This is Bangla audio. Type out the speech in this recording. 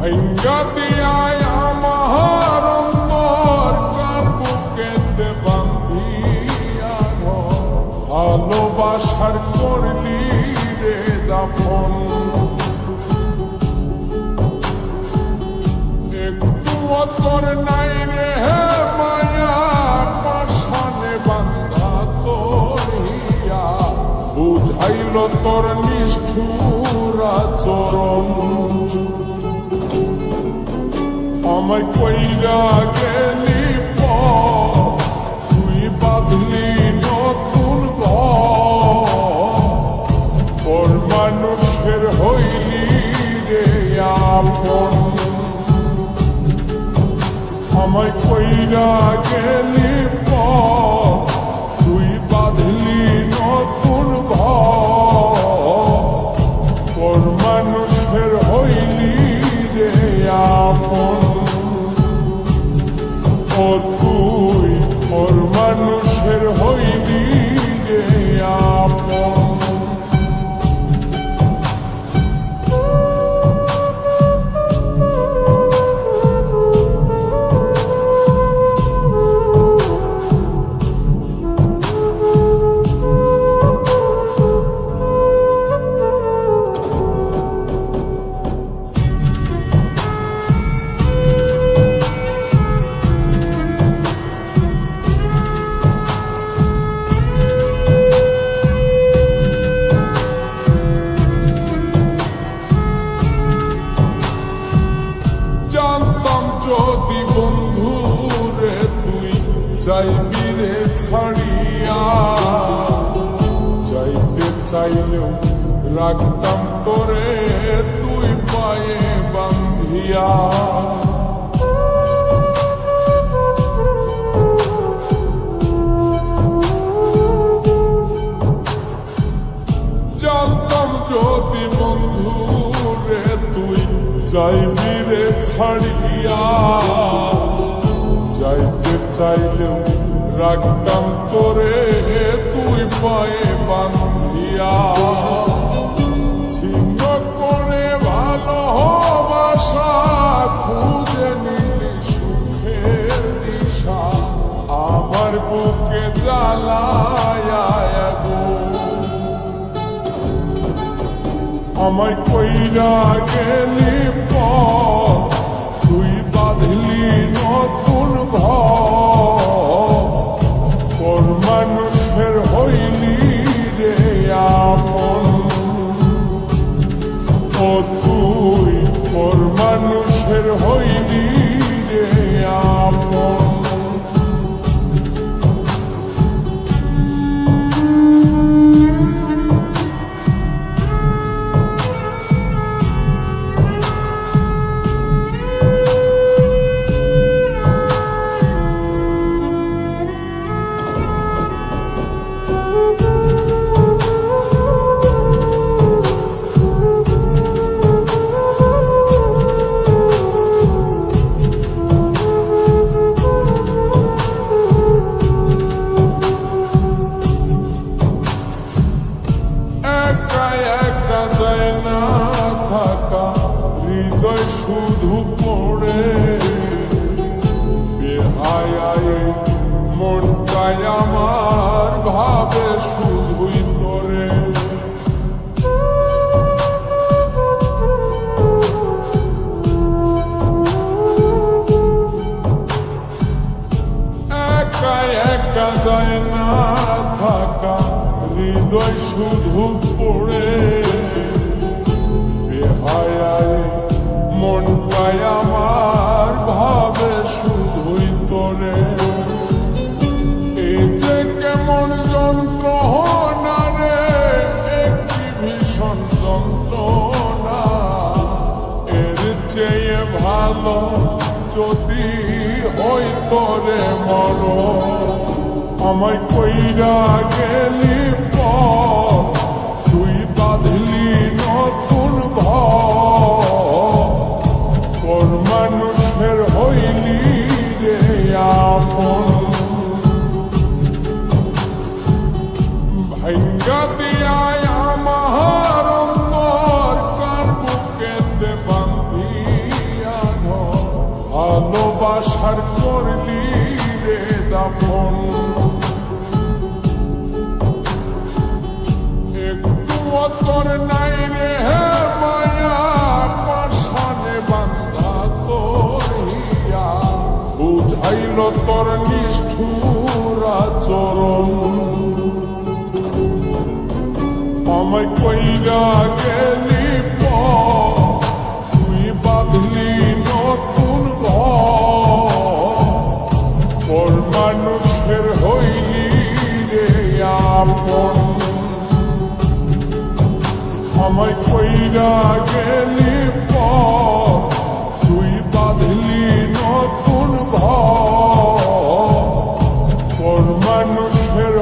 ভাঙ্গা দিয়ায় আমার অন্তর কার বুকেতে বান্ধিয়া ঘর ভালোবাসার করলি রে দাফন একটু তোর নাই রে মায়া পাশানে বান্ধা তোর হিয়া বুঝাইল তোর নিষ্ঠুর আচরণ আমায় কইরা গেলি তুই বাঁধলি নতুন ঘর মানুষের হইলি রে আপন আমায় কইরা গেলি তুই বাঁধলি নতুন ঘর মানুষের হইলি রে আপন ও তুই ওর মানুষের হইলি রে আপন যদি বন্ধু রে তুই যাইবি রে ছাড়িয়া যাইতে চাইলেও রাখতাম তোরে তুই পায়ে বান্ধিয়া জানতাম যদি বন্ধু রে তুই যাইবি রে ছাড়িয়া যাইতে চাইলেও রাখতাম তোরে তুই পায়ে বান্ধিয়া ছিন্ন করে ভালোবাসা খুঁজে নিলি সুখের দিশা আমার বুকে জ্বালায়া আমায় কইরা গেলি তুই বাঁধলি নতুন ঘর মানুষের হইলি রে আপন ও তুই ওর মানুষের হইলি রে আপন হৃদয় শুধু পড়ে বেহায় মনটাই আমার ভাবে শুধুই তোরে একা একা যায় না থাকা হৃদয় শুধু পড়ে বেহায় মনটাই আমার ভাবে শুধুই তোরে এই যে কেমন যন্ত্রণা রে একটি ভীষণ যন্ত্রণা এর চেয়ে ভালো যদি হই তোরে মর আমায় কইরা গেলি তুই বাঁধলি নতুন ঘর মানুষের হইলি রে আপন ভাঙ্গা দিয়ায় আমার অন্তর কার বুকেতে বান্ধিয়া ভালোবাসার করলি রে দাফন একটু তোর নাই রে মায়া পাশানে বান্ধা তোর হিয়া বুঝাইল তোর নিষ্ঠুর আচরণ আমায় কইরা গেলি তুই বাঁধলি নতুন ঘর মানুষের হইলি রে আপন আমায় কইরা গেলি তুই বাঁধলি নতুন ঘর মানুষের